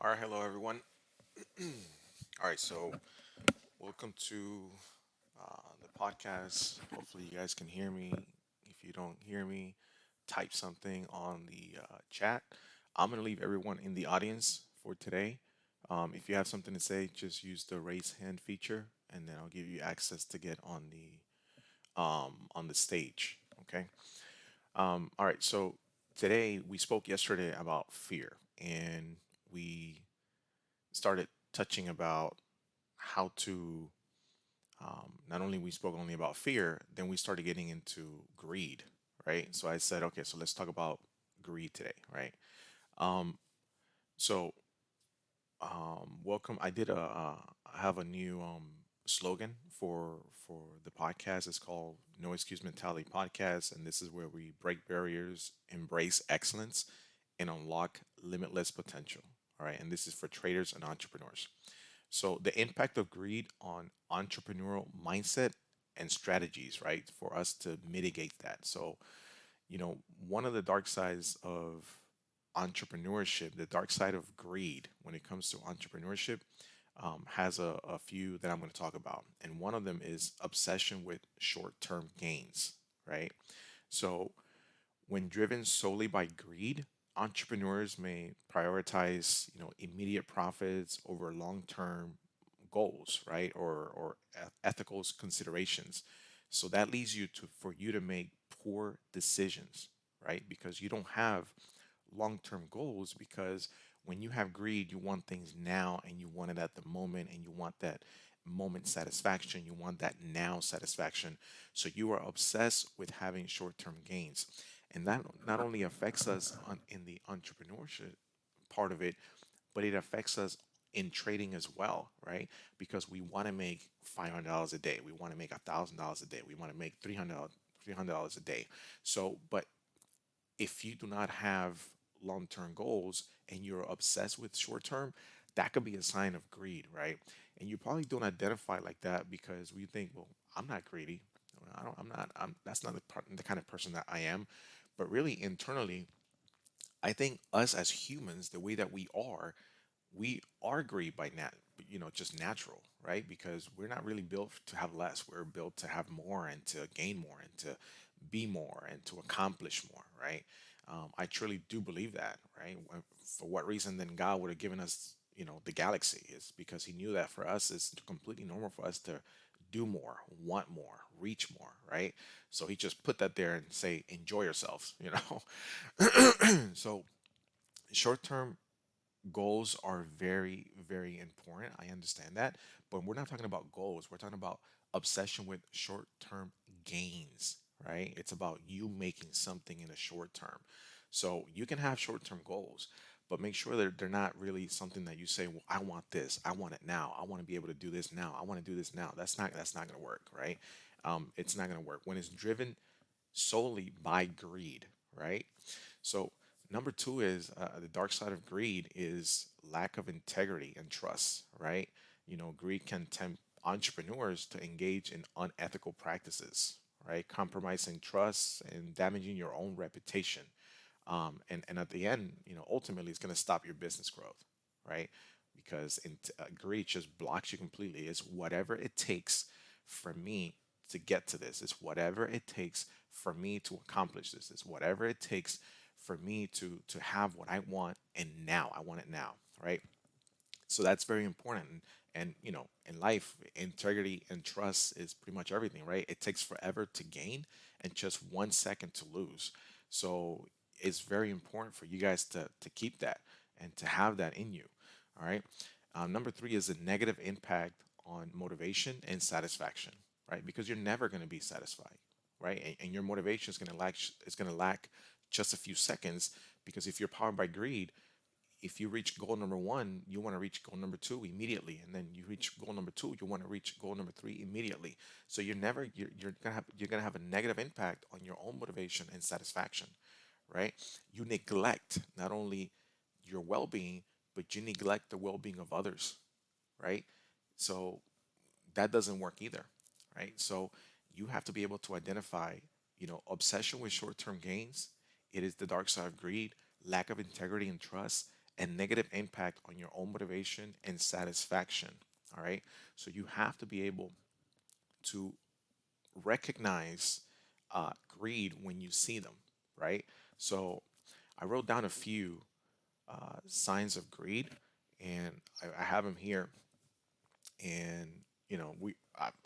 All right, hello everyone. All right, so welcome to the podcast. Hopefully, you guys can hear me. If you don't hear me, type something on the chat. I'm gonna leave everyone in the audience for today. If you have something to say, just use the raise hand feature, and then I'll give you access to get on the stage. Okay. All right. So today we spoke yesterday about fear, and we started touching about how to not only we spoke only about fear, then we started getting into greed, right? So I said, okay, so let's talk about greed today, right? So welcome. I have a new slogan for the podcast. It's called No Excuse Mentality Podcast, and this is where we break barriers, embrace excellence, and unlock limitless potential. All right, and this is for traders and entrepreneurs. So the impact of greed on entrepreneurial mindset and strategies, right? For us to mitigate that. So, one of the dark sides of entrepreneurship, the dark side of greed when it comes to entrepreneurship, has a few that I'm going to talk about. And one of them is obsession with short-term gains, right? So when driven solely by greed, entrepreneurs may prioritize, immediate profits over long-term goals, right? Or ethical considerations. So that leads you to for you to make poor decisions, right? Because you don't have long-term goals because when you have greed, you want things now and you want it at the moment and you want that moment satisfaction, you want that now satisfaction. So you are obsessed with having short-term gains. And that not only affects us in the entrepreneurship part of it, but it affects us in trading as well, right? Because we want to make $500 a day, we want to make $1,000 a day, we want to make $300 a day. So, but if you do not have long-term goals and you're obsessed with short-term, that could be a sign of greed, right? And you probably don't identify like that because we think, well, I'm not greedy. I don't, I'm not. That's not the kind of person that I am. But really, internally, I think us as humans, the way that we are greedy by just natural, right? Because we're not really built to have less. We're built to have more and to gain more and to be more and to accomplish more, right? I truly do believe that, right? For what reason then God would have given us, the galaxy is because He knew that for us it's completely normal for us to do more, want more, reach more, right? So He just put that there and say, enjoy yourselves. So short-term goals are very, very important. I understand that. But we're not talking about goals. We're talking about obsession with short term gains, right? It's about you making something in the short term. So you can have short term goals, but make sure that they're not really something that you say, well, I want this. I want it now. I want to be able to do this now. I want to do this now. That's not going to work, right? It's not going to work when it's driven solely by greed, right? So number two is the dark side of greed is lack of integrity and trust, right? Greed can tempt entrepreneurs to engage in unethical practices, right? Compromising trust and damaging your own reputation. And at the end, ultimately, it's going to stop your business growth, right? Because greed just blocks you completely. It's whatever it takes for me to get to this. It's whatever it takes for me to accomplish this. It's whatever it takes for me to have what I want, and now I want it now, right? So that's very important. And in life, integrity and trust is pretty much everything, right? It takes forever to gain and just 1 second to lose. So it's very important for you guys to keep that and to have that in you. All right. Number three is a negative impact on motivation and satisfaction, right? Because you're never going to be satisfied, right? And your motivation is going to lack just a few seconds because if you're powered by greed, if you reach goal number one, you want to reach goal number two immediately, and then you reach goal number two, you want to reach goal number three immediately. So you're gonna have a negative impact on your own motivation and satisfaction, right? You neglect not only your well-being, but you neglect the well-being of others, right? So that doesn't work either, right? So you have to be able to identify, obsession with short-term gains. It is the dark side of greed, lack of integrity and trust, and negative impact on your own motivation and satisfaction. All right. So you have to be able to recognize greed when you see them, right? So I wrote down a few signs of greed, and I have them here. And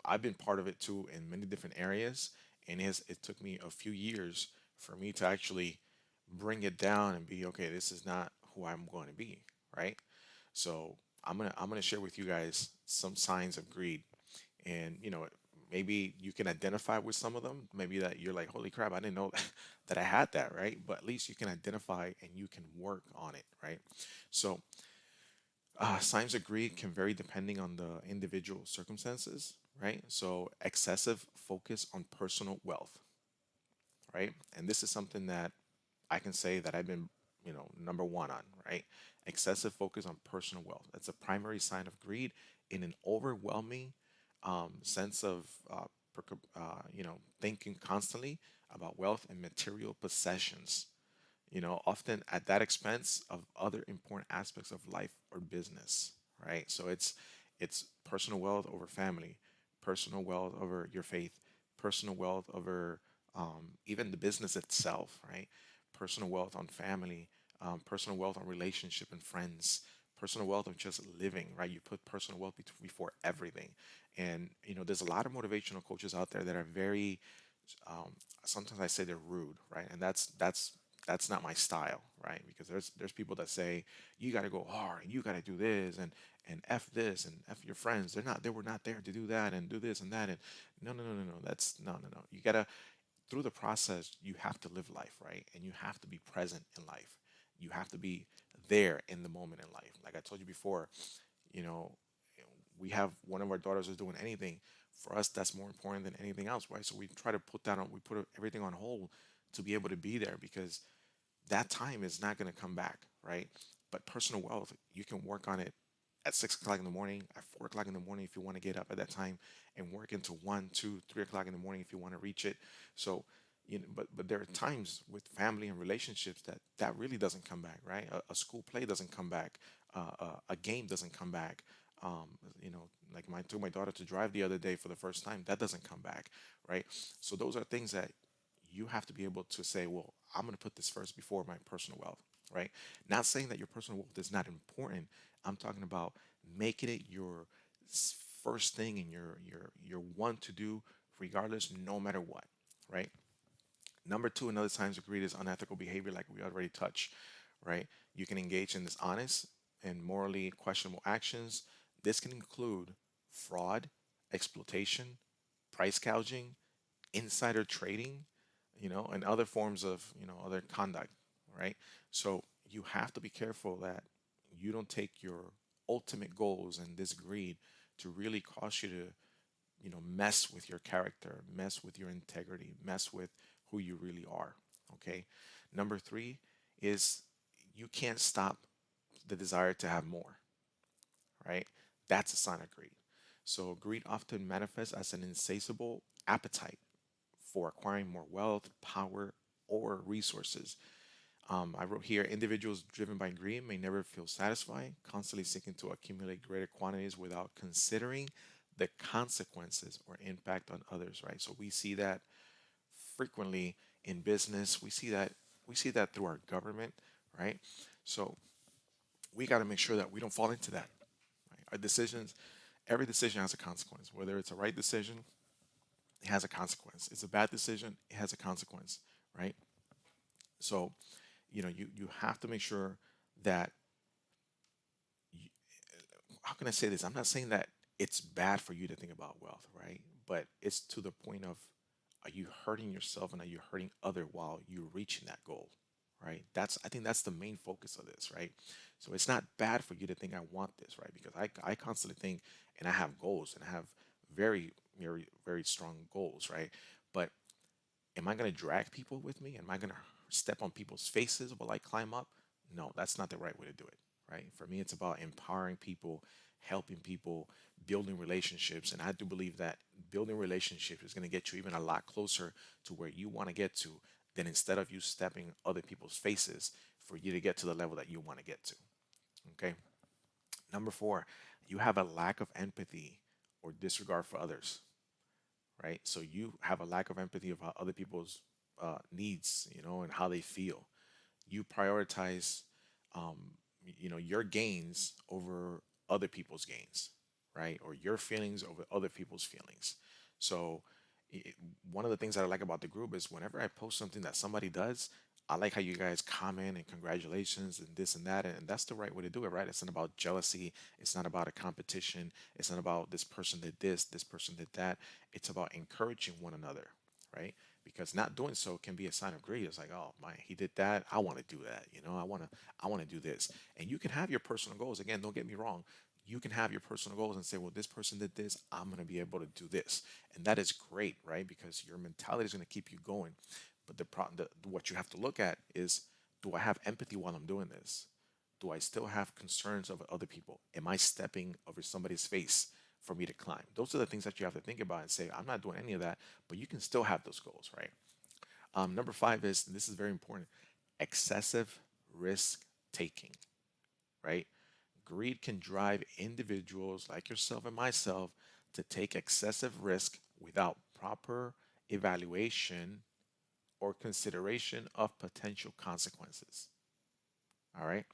I've been part of it too in many different areas, and it took me a few years for me to actually bring it down and be okay. This is not who I'm going to be, right? So I'm gonna share with you guys some signs of greed, and maybe you can identify with some of them. Maybe that you're like, holy crap, I didn't know that I had that, right? But at least you can identify and you can work on it, right? So signs of greed can vary depending on the individual circumstances, right? So excessive focus on personal wealth, right? And this is something that I can say that I've been, number one on, right? Excessive focus on personal wealth. That's a primary sign of greed in an overwhelming sense of, thinking constantly about wealth and material possessions, often at that expense of other important aspects of life or business, right? So it's personal wealth over family, personal wealth over your faith, personal wealth over even the business itself, right? Personal wealth on family, personal wealth on relationship and friends, personal wealth of just living, right? You put personal wealth before everything. And there's a lot of motivational coaches out there that are very um, sometimes I say they're rude, right? And that's not my style, right? Because there's people that say you got to go hard and you got to do this and f this and f your friends. They were not there to do that and do this and that and no. That's no. You gotta through the process you have to live life, right? And you have to be present in life. You have to be there in the moment in life. Like I told you before, you know, we have one of our daughters is doing anything for us that's more important than anything else, right? So we try to we put everything on hold to be able to be there because that time is not going to come back, right? But personal wealth, you can work on it at 6 o'clock in the morning, at 4 o'clock in the morning if you want to get up at that time, and work into 1, 2, 3 o'clock in the morning if you want to reach it. So, but there are times with family and relationships that really doesn't come back, right? A school play doesn't come back, a game doesn't come back. Um, like my took my daughter to drive the other day for the first time, that doesn't come back, right? So those are things that you have to be able to say, well, I'm going to put this first before my personal wealth, right? Not saying that your personal wealth is not important. I'm talking about making it your first thing and your one to do, regardless, no matter what, right? Number two, another signs of greed is unethical behavior, like we already touched, right? You can engage in dishonest and morally questionable actions. This can include fraud, exploitation, price gouging, insider trading, and other forms of, other conduct, right? So you have to be careful that you don't take your ultimate goals and this greed to really cause you to, mess with your character, mess with your integrity, mess with who you really are, okay? Number three is you can't stop the desire to have more, right? That's a sign of greed. So greed often manifests as an insatiable appetite for acquiring more wealth, power, or resources. I wrote here individuals driven by greed may never feel satisfied, constantly seeking to accumulate greater quantities without considering the consequences or impact on others, right? So we see that frequently in business. We see that through our government, right? So we got to make sure that we don't fall into that. Right? Our decisions, every decision has a consequence. Whether it's a right decision, it has a consequence. It's a bad decision, it has a consequence, right? So, you have to make sure that how can I say this? I'm not saying that it's bad for you to think about wealth, right? But it's to the point of are you hurting yourself and are you hurting other while you're reaching that goal, right? I think that's the main focus of this, right? So it's not bad for you to think I want this, right? Because I constantly think and I have goals and I have very, very, very strong goals, right? But am I going to drag people with me? Am I going to step on people's faces while I climb up? No, that's not the right way to do it, right? For me, it's about empowering people, helping people, building relationships. And I do believe that building relationships is going to get you even a lot closer to where you want to get to than instead of you stepping other people's faces for you to get to the level that you want to get to. Okay. Number four, you have a lack of empathy or disregard for others, right? So you have a lack of empathy of how other people's needs, and how they feel. You prioritize, um, your gains over other people's gains, right? Or your feelings over other people's feelings. So i- one of the things that I like about the group is whenever I post something that somebody does, I like how you guys comment and congratulations and this and that, and that's the right way to do it, right? It's not about jealousy. It's not about a competition. It's not about this person did this person did that. It's about encouraging one another, right? Because not doing so can be a sign of greed. It's like, oh my, he did that. I want to do that. I want to do this. And you can have your personal goals. Again, don't get me wrong. You can have your personal goals and say, well, this person did this. I'm going to be able to do this. And that is great, right? Because your mentality is going to keep you going. But what you have to look at is, do I have empathy while I'm doing this? Do I still have concerns of other people? Am I stepping over somebody's face for me to climb? Those are the things that you have to think about and say, I'm not doing any of that, but you can still have those goals, right? Number five is, and this is very important, excessive risk taking, right? Greed can drive individuals like yourself and myself to take excessive risk without proper evaluation or consideration of potential consequences. All right.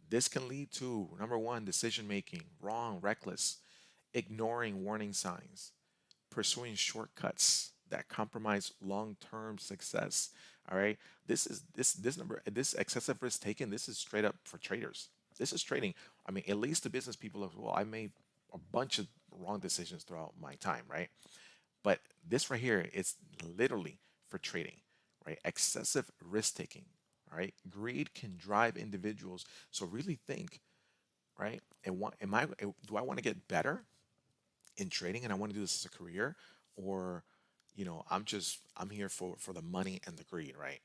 This can lead to number one, decision making, wrong, reckless, ignoring warning signs, pursuing shortcuts that compromise long-term success. All right. This excessive risk taken, this is straight up for traders. This is trading. I mean, at least the business people as well. I made a bunch of wrong decisions throughout my time, right? But this right here is literally for trading, right? Excessive risk taking, all right? Greed can drive individuals. So really think, right? And what am I? Do I want to get better in trading, and I want to do this as a career, or, I'm here for the money and the greed, right?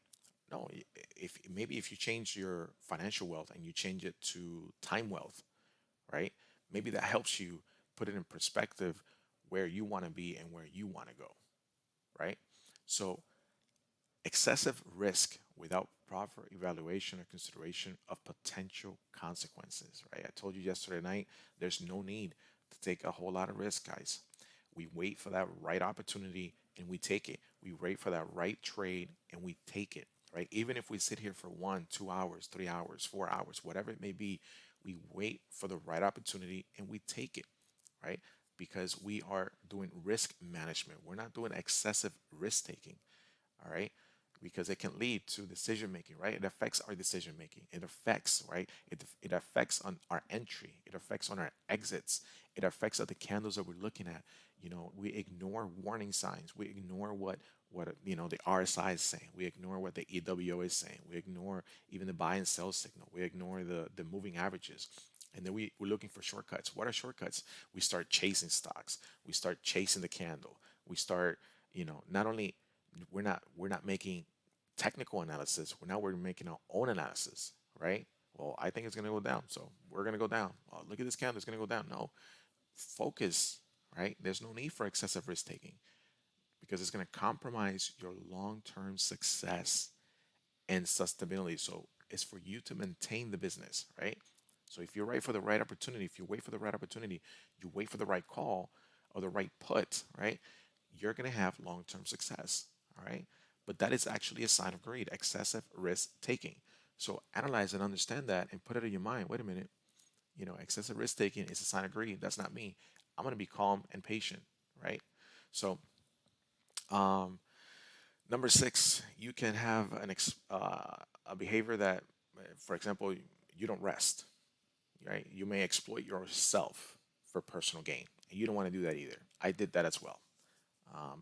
No, if you change your financial wealth and you change it to time wealth, right? Maybe that helps you put it in perspective where you want to be and where you want to go, right? So excessive risk without proper evaluation or consideration of potential consequences, right? I told you yesterday night, there's no need to take a whole lot of risk, guys. We wait for that right opportunity and we take it. We wait for that right trade and we take it, right? Even if we sit here for 1, 2 hours, 3 hours, 4 hours, whatever it may be, we wait for the right opportunity and we take it, right? Because we are doing risk management. We're not doing excessive risk taking, all right? Because it can lead to decision making, right? It affects our decision making. It affects, right? It affects on our entry. It affects on our exits. It affects on the candles that we're looking at. We ignore warning signs. We ignore what the RSI is saying. We ignore what the EWO is saying. We ignore even the buy and sell signal. We ignore the moving averages. And then we're looking for shortcuts. What are shortcuts? We start chasing stocks. We start chasing the candle. We start, not only we're not making technical analysis. We're making our own analysis, right? Well, I think it's going to go down, so we're going to go down. Oh, look at this candle; it's going to go down. No, focus, right? There's no need for excessive risk taking because it's going to compromise your long-term success and sustainability. So it's for you to maintain the business, right? So if you're right for the right opportunity, if you wait for the right opportunity, you wait for the right call or the right put, right? You're going to have long-term success, all right? But that is actually a sign of greed, excessive risk taking. So analyze and understand that and put it in your mind. Wait a minute, excessive risk taking is a sign of greed. That's not me. I'm going to be calm and patient, right? So, um, number six, you can have a behavior that, for example, you don't rest, right? You may exploit yourself for personal gain, and you don't want to do that either. I did that as well.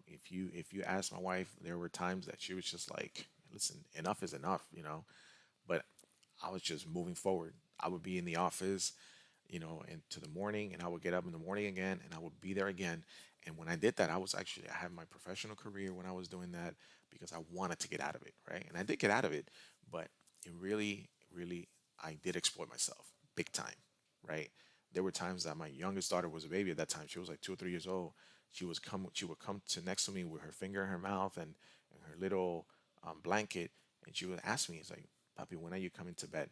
If you ask my wife, there were times that she was just like, "Listen, enough is enough," But I was just moving forward. I would be in the office, into the morning, and I would get up in the morning again, and I would be there again. And when I did that, I had my professional career when I was doing that because I wanted to get out of it, right? And I did get out of it, but it really, really, I did exploit myself big time, right? There were times that my youngest daughter was a baby at that time. She was like 2 or 3 years old. She would come to next to me with her finger in her mouth and her little blanket, and she would ask me, "It's like, Papi, when are you coming to bed?"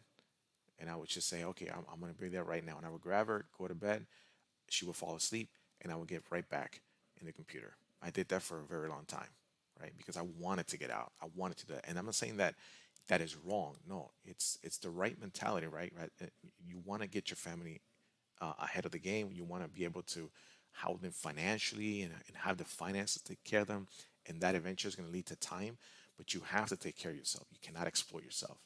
and I would just say, okay, I'm gonna be there right now, and I would grab her, go to bed, she would fall asleep, and I would get right back in the computer. I did that for a very long time, right? Because I wanted to get out. I wanted to do that. And I'm not saying that that is wrong. No, it's the right mentality, right? Right. You want to get your family ahead of the game. You want to be able to help them financially and have the finances to take care of them. And that eventually is going to lead to time. But you have to take care of yourself. You cannot exploit yourself,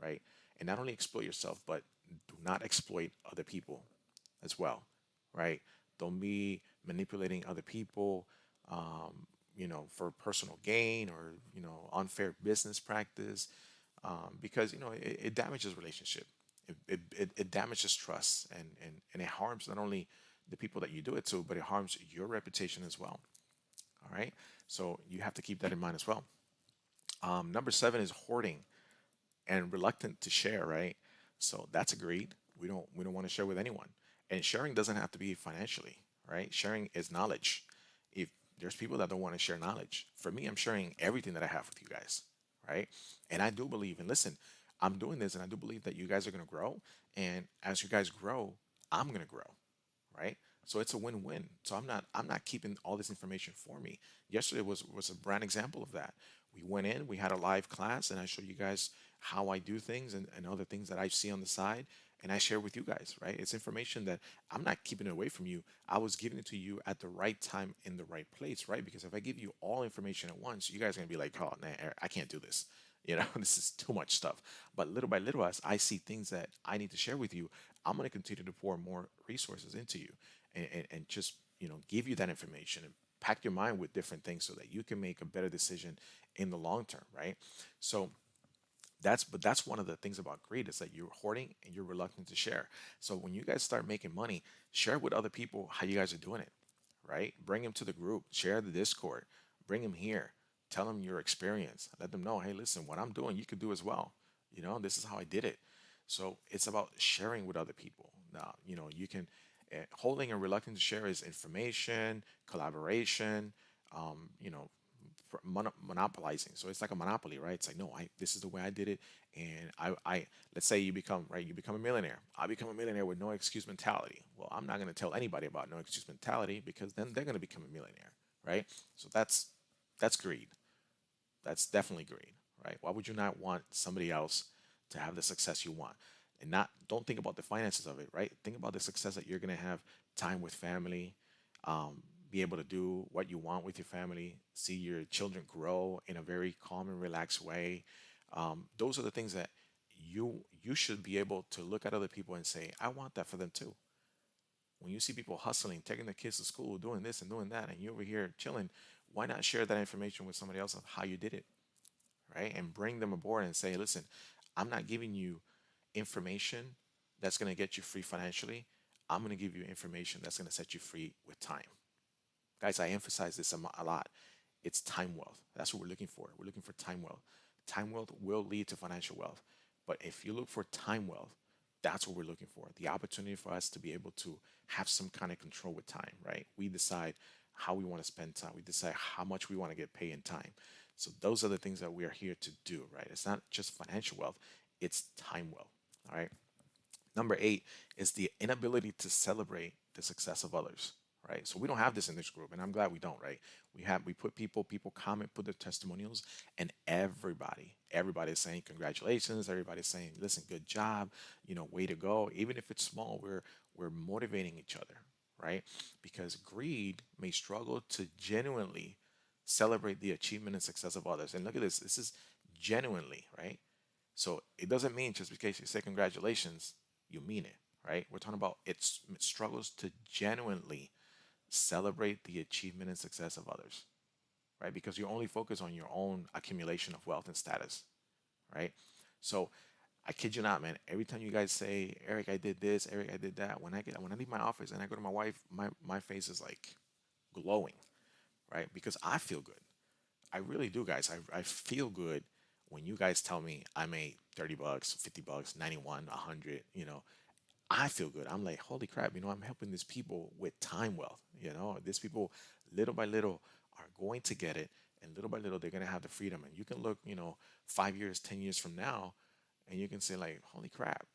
right? And not only exploit yourself, but do not exploit other people as well, right? Don't be manipulating other people, for personal gain or unfair business practice, because it damages relationship. It damages trust, and it harms not only the people that you do it to, but it harms your reputation as well. All right, so you have to keep that in mind as well. Number seven is hoarding and reluctant to share, right? So that's agreed. We don't want to share with anyone. And sharing doesn't have to be financially, right? Sharing is knowledge. If there's people that don't want to share knowledge, for me, I'm sharing everything that I have with you guys, right? And I do believe, and listen, I'm doing this, and I do believe that you guys are going to grow. And as you guys grow, I'm going to grow, right? So it's a win-win. So I'm not keeping all this information for me. Yesterday was a brand example of that. We went in, we had a live class, and I showed you guys how I do things and other things that I see on the side, and I share with you guys, right? It's information that I'm not keeping it away from you. I was giving it to you at the right time in the right place, right? Because if I give you all information at once, you guys are gonna be like, oh, nah, I can't do this. This is too much stuff. But little by little, as I see things that I need to share with you, I'm going to continue to pour more resources into you and just, give you that information and pack your mind with different things so that you can make a better decision in the long term, right? So that's one of the things about greed is that you're hoarding and you're reluctant to share. So when you guys start making money, share with other people how you guys are doing it, right? Bring them to the group, share the Discord, bring them here, tell them your experience, let them know, hey, listen, what I'm doing, you could do as well. This is how I did it. So it's about sharing with other people. Now, you can, holding and reluctant to share is information, collaboration, you know, monopolizing. So it's like a monopoly, right? It's like, no, this is the way I did it, and let's say you become right, you become a millionaire. I become a millionaire with no excuse mentality. Well, I'm not going to tell anybody about no excuse mentality because then they're going to become a millionaire, right? So that's greed. That's definitely greed, right? Why would you not want somebody else to have the success you want? And not don't think about the finances of it, right? Think about the success that you're gonna have, time with family, be able to do what you want with your family, see your children grow in a very calm and relaxed way. Those are the things that you should be able to look at other people and say, I want that for them too. When you see people hustling, taking their kids to school, doing this and doing that, and you're over here chilling, why not share that information with somebody else of how you did it, right? And bring them aboard and say, listen, I'm not giving you information that's going to get you free financially. I'm going to give you information that's going to set you free with time. Guys, I emphasize this a lot. It's time wealth. That's what we're looking for. We're looking for time wealth. Time wealth will lead to financial wealth. But if you look for time wealth, that's what we're looking for. The opportunity for us to be able to have some kind of control with time, right? We decide how we want to spend time. We decide how much we want to get paid in time. So those are the things that we are here to do, right? It's not just financial wealth, it's time wealth. All right. Number eight is the inability to celebrate the success of others, right? So we don't have this in this group, and I'm glad we don't, right? We put people comment, put their testimonials, and everybody is saying congratulations. Everybody's saying, listen, good job, way to go. Even if it's small, we're motivating each other, right? Because greed may struggle to genuinely celebrate the achievement and success of others. And look at this. This is genuinely, right? So it doesn't mean just because you say congratulations, you mean it, right? We're talking about it struggles to genuinely celebrate the achievement and success of others, right? Because you're only focused on your own accumulation of wealth and status, right? So I kid you not, man. Every time you guys say, Eric, I did this, Eric, I did that, when I leave my office and I go to my wife, my face is like glowing, right? Because I feel good. I really do, guys. I feel good when you guys tell me I made $30, $50, 91, 100, I feel good. I'm like, holy crap, I'm helping these people with time wealth. These people, little by little, are going to get it. And little by little, they're going to have the freedom. And you can look, 5 years, 10 years from now, and you can say, like, holy crap,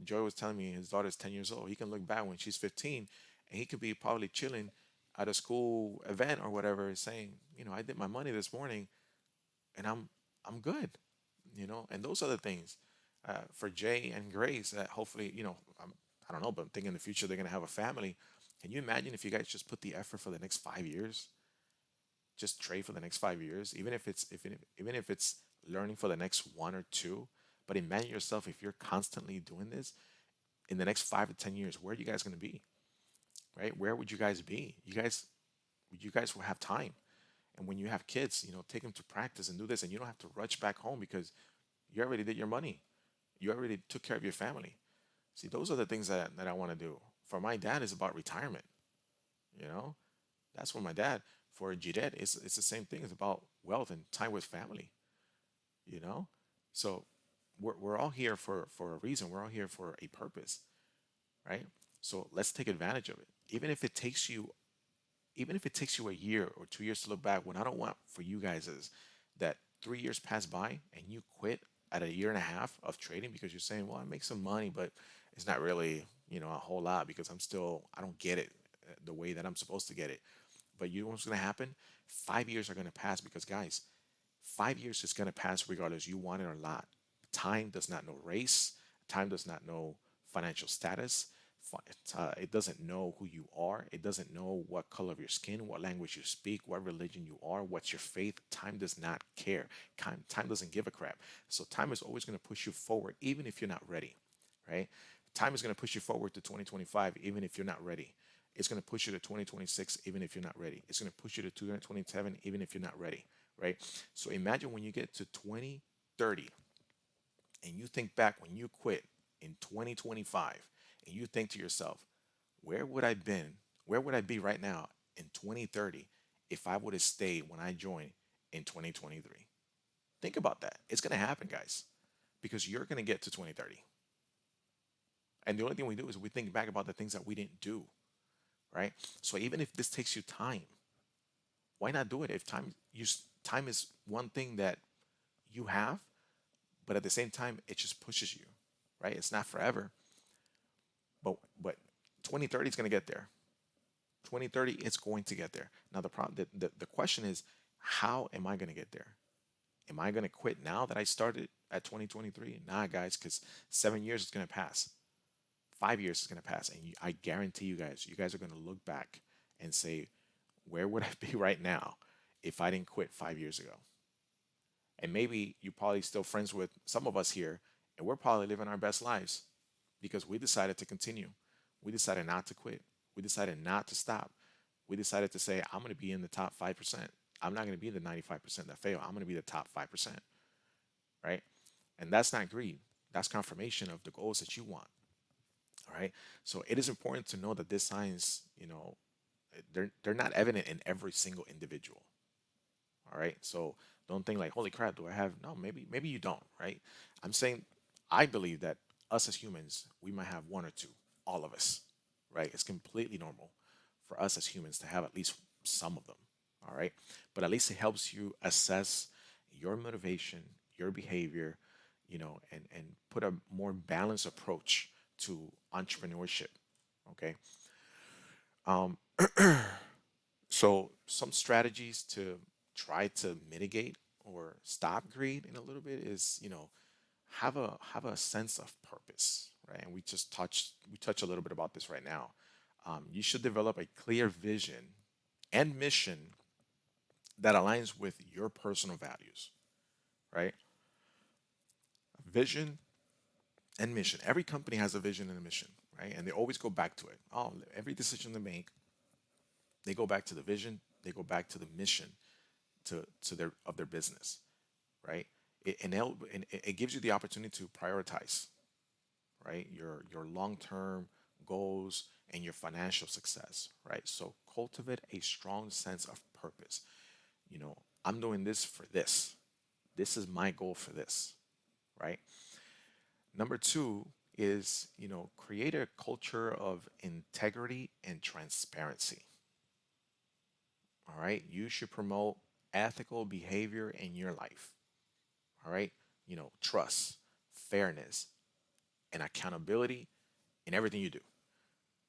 Joy was telling me his daughter's 10 years old. He can look back when she's 15 and he could be probably chilling at a school event or whatever, saying, I did my money this morning and I'm good, and those are the things for Jay and Grace that hopefully, I don't know, but I'm thinking in the future they're going to have a family. Can you imagine if you guys just put the effort for the next 5 years? Just trade for the next 5 years, even if it's learning for the next one or two. But imagine yourself if you're constantly doing this in the next 5 to 10 years. Where are you guys going to be? Right? Where would you guys be? You guys will have time. And when you have kids, take them to practice and do this, and you don't have to rush back home because you already did your money. You already took care of your family. See, those are the things that I want to do. For my dad, it's about retirement. You know, that's for my dad. For Jiret, it's the same thing. It's about wealth and time with family. You know, so we're all here for a reason. We're all here for a purpose, right? So let's take advantage of it. Even if it takes you a year or 2 years to look back, what I don't want for you guys is that 3 years pass by and you quit at a year and a half of trading because you're saying, well, I make some money, but it's not really, a whole lot because I don't get it the way that I'm supposed to get it. But you know what's going to happen? 5 years are going to pass because, guys, 5 years is going to pass regardless you want it or not. Time does not know race. Time does not know financial status. It doesn't know who you are. It doesn't know what color of your skin, what language you speak, what religion you are, what's your faith. Time does not care. Time doesn't give a crap. So time is always going to push you forward, even if you're not ready, right? Time is going to push you forward to 2025, even if you're not ready. It's going to push you to 2026, even if you're not ready. It's going to push you to 2027, even if you're not ready, right? So imagine when you get to 2030 and you think back when you quit in 2025 and you think to yourself, where would I been? Where would I be right now in 2030 if I would have stayed when I joined in 2023? Think about that. It's going to happen, guys, because you're going to get to 2030. And the only thing we do is we think back about the things that we didn't do, right? So even if this takes you time, why not do it? If time is one thing that you have, but at the same time, it just pushes you, right? It's not forever, but 2030 is going to get there. 2030, it's going to get there. Now the question is, how am I going to get there? Am I going to quit now that I started at 2023? Nah, guys, because 7 years is going to pass. 5 years is going to pass, and I guarantee you guys are going to look back and say, where would I be right now if I didn't quit 5 years ago? And maybe you're probably still friends with some of us here, and we're probably living our best lives because we decided to continue. We decided not to quit. We decided not to stop. We decided to say, I'm going to be in the top 5%. I'm not going to be the 95% that fail. I'm going to be the top 5%, right? And that's not greed. That's confirmation of the goals that you want, all right? So it is important to know that these signs, they're not evident in every single individual. All right. So don't think like, holy crap, do I have? No, maybe you don't. Right. I'm saying I believe that us as humans, we might have one or two, all of us. Right. It's completely normal for us as humans to have at least some of them. All right. But at least it helps you assess your motivation, your behavior, and put a more balanced approach to entrepreneurship. Okay. So some strategies to try to mitigate or stop greed in a little bit is, have a sense of purpose, right? And we touch a little bit about this right now. You should develop a clear vision and mission that aligns with your personal values, right? Vision and mission. Every company has a vision and a mission, right? And they always go back to it. Every decision they make, they go back to the vision, they go back to the mission to their business, right? And it gives you the opportunity to prioritize, right? Your long-term goals and your financial success, right? So cultivate a strong sense of purpose. You know, I'm doing this for this. This is my goal for this, right? Number two is, create a culture of integrity and transparency. All right. You should promote ethical behavior in your life. All right. Trust, fairness, and accountability in everything you do,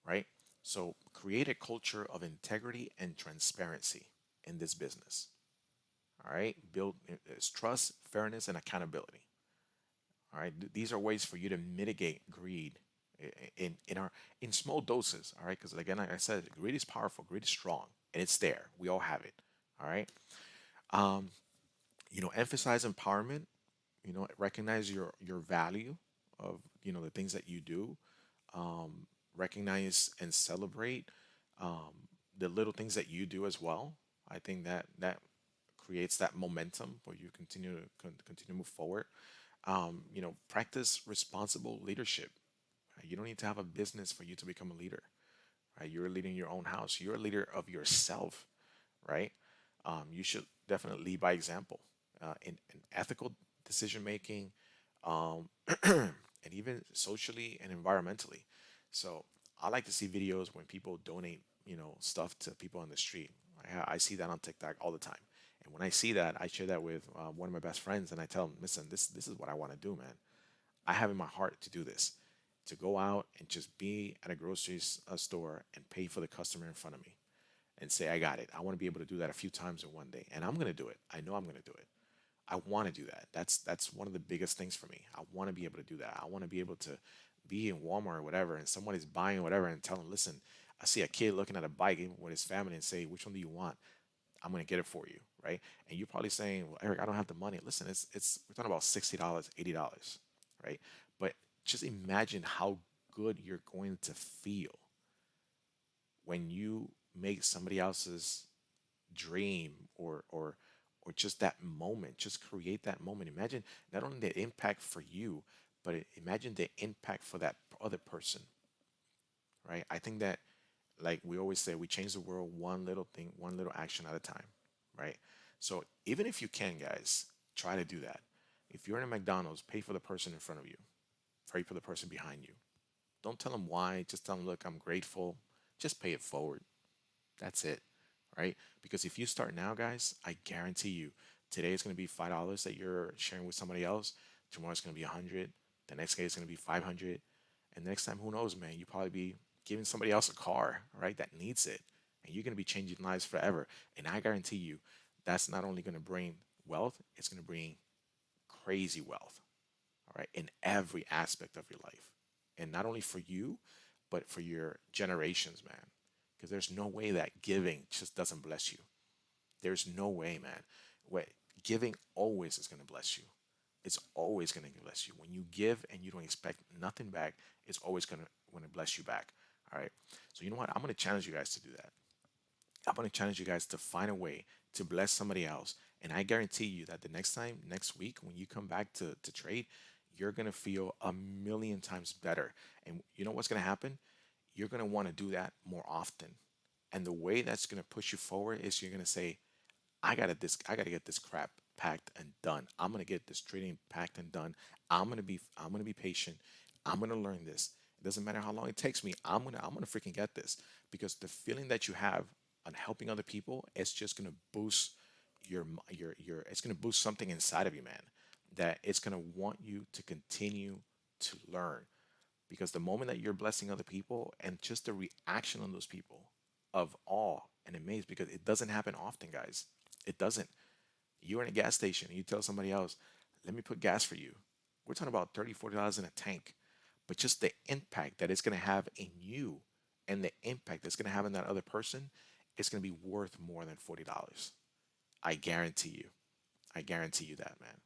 right? So create a culture of integrity and transparency in this business. All right, build trust, fairness, and accountability. All right, these are ways for you to mitigate greed in small doses. All right, because again, like I said, greed is powerful, greed is strong, and it's there. We all have it. All right, emphasize empowerment. Recognize your value of the things that you do. Recognize and celebrate the little things that you do as well. I think that creates that momentum where you continue to move forward. Practice responsible leadership. Right? You don't need to have a business for you to become a leader. Right? You're a leader in your own house. You're a leader of yourself, right? You should definitely lead by example in ethical decision making, and even socially and environmentally. So I like to see videos when people donate, stuff to people on the street. I see that on TikTok all the time. And when I see that, I share that with one of my best friends, and I tell him, "Listen, this is what I want to do, man. I have in my heart to do this, to go out and just be at a grocery store and pay for the customer in front of me, and say I got it. I want to be able to do that a few times in one day, and I'm gonna do it. I know I'm gonna do it. I want to do that. That's one of the biggest things for me. I want to be able to do that. I want to be able to be in Walmart or whatever, and someone is buying whatever, and tell them, listen, I see a kid looking at a bike with his family and say, which one do you want? I'm gonna get it for you, right? And you're probably saying, well, Eric, I don't have the money. Listen, it's we're talking about $60, $80, right? But just imagine how good you're going to feel when you make somebody else's dream or just that moment, just create that moment. Imagine not only the impact for you, but imagine the impact for that other person, right? I think that, like we always say, we change the world one little thing, one little action at a time, right? So even if you can, guys, try to do that. If you're in a McDonald's, pay for the person in front of you, pray for the person behind you. Don't tell them why, just tell them, look, I'm grateful. Just pay it forward. That's it, right? Because if you start now, guys, I guarantee you, today is going to be $5 that you're sharing with somebody else. Tomorrow it's going to be 100. The next day it's going to be 500. And next time, who knows, man? You probably be giving somebody else a car, right? That needs it, and you're going to be changing lives forever. And I guarantee you, that's not only going to bring wealth, it's going to bring crazy wealth, all right, in every aspect of your life. And not only for you, but for your generations, man. Because there's no way that giving just doesn't bless you. There's no way, man. What giving always is going to bless you. It's always going to bless you. When you give and you don't expect nothing back, it's always going to bless you back. All right. So you know what? I'm going to challenge you guys to do that. I'm going to challenge you guys to find a way to bless somebody else. And I guarantee you that the next time, next week, when you come back to trade, you're going to feel a million times better. And you know what's going to happen? You're going to want to do that more often. And the way that's going to push you forward is you're going to say, I gotta get this crap packed and done. I'm gonna get this trading packed and done. I'm gonna be patient. I'm gonna learn this. It doesn't matter how long it takes me. I'm gonna freaking get this, because the feeling that you have on helping other people is just gonna boost your it's gonna boost something inside of you, man. That it's gonna want you to continue to learn, because the moment that you're blessing other people and just the reaction on those people of awe and amaze, because it doesn't happen often, guys. It doesn't. You're in a gas station and you tell somebody else, let me put gas for you. We're talking about $30, $40 in a tank. But just the impact that it's going to have in you and the impact that's going to have in that other person, it's going to be worth more than $40. I guarantee you. I guarantee you that, man.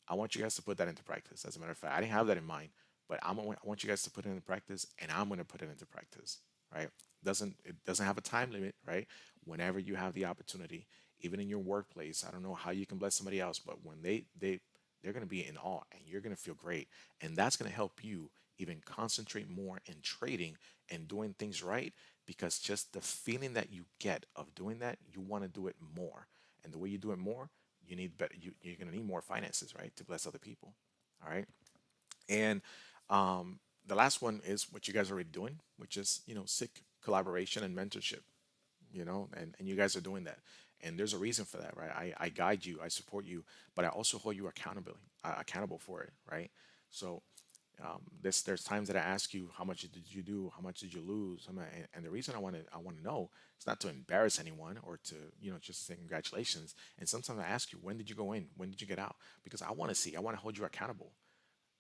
I want you guys to put that into practice. As a matter of fact, I didn't have that in mind, but I want you guys to put it into practice, and I'm going to put it into practice. Right? It doesn't have a time limit, right? Whenever you have the opportunity, even in your workplace, I don't know how you can bless somebody else, but when they're going to be in awe, and you're going to feel great, and that's going to help you even concentrate more in trading and doing things right, because just the feeling that you get of doing that, you want to do it more, and the way you do it more, you need better. You're going to need more finances, right, to bless other people. All right, and the last one is what you guys are already doing, which is seek collaboration and mentorship. And you guys are doing that, and there's a reason for that, right? I guide you, I support you, but I also hold you accountable for it, right? So There's times that I ask you, how much did you do? How much did you lose? And the reason I want to know, it's not to embarrass anyone or to just say congratulations. And sometimes I ask you, when did you go in? When did you get out? Because I want to see. I want to hold you accountable.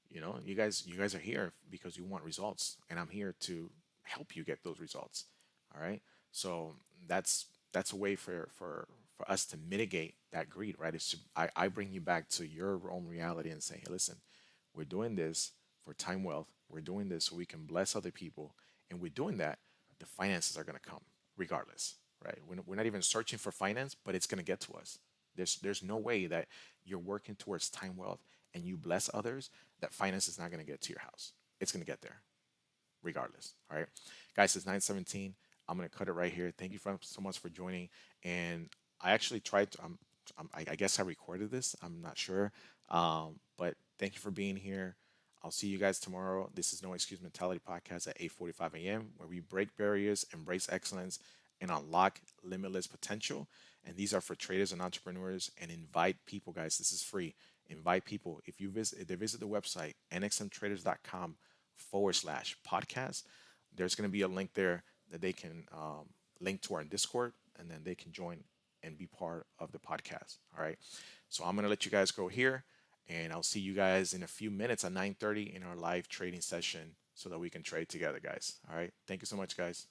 You guys are here because you want results, and I'm here to help you get those results. All right. So that's a way for us to mitigate that greed, right? I bring you back to your own reality and say, hey, listen, we're doing this for time wealth. We're doing this so we can bless other people, and we're doing that. The finances are going to come regardless, right? We're not even searching for finance, but it's going to get to us. There's no way that you're working towards time wealth and you bless others that finance is not going to get to your house. It's going to get there regardless. All right, guys, it's 9:17. I'm going to cut it right here. Thank you so much for joining. And I actually tried to. I guess I recorded this. I'm not sure. But thank you for being here. I'll see you guys tomorrow. This is No Excuse Mentality Podcast at 8:45 a.m., where we break barriers, embrace excellence, and unlock limitless potential. And these are for traders and entrepreneurs, and invite people, guys. This is free. Invite people. If they visit the website, nxmtraders.com/podcast, there's going to be a link there that they can link to our Discord, and then they can join and be part of the podcast. All right. So I'm going to let you guys go here, and I'll see you guys in a few minutes at 9:30 in our live trading session so that we can trade together, guys. All right. Thank you so much, guys.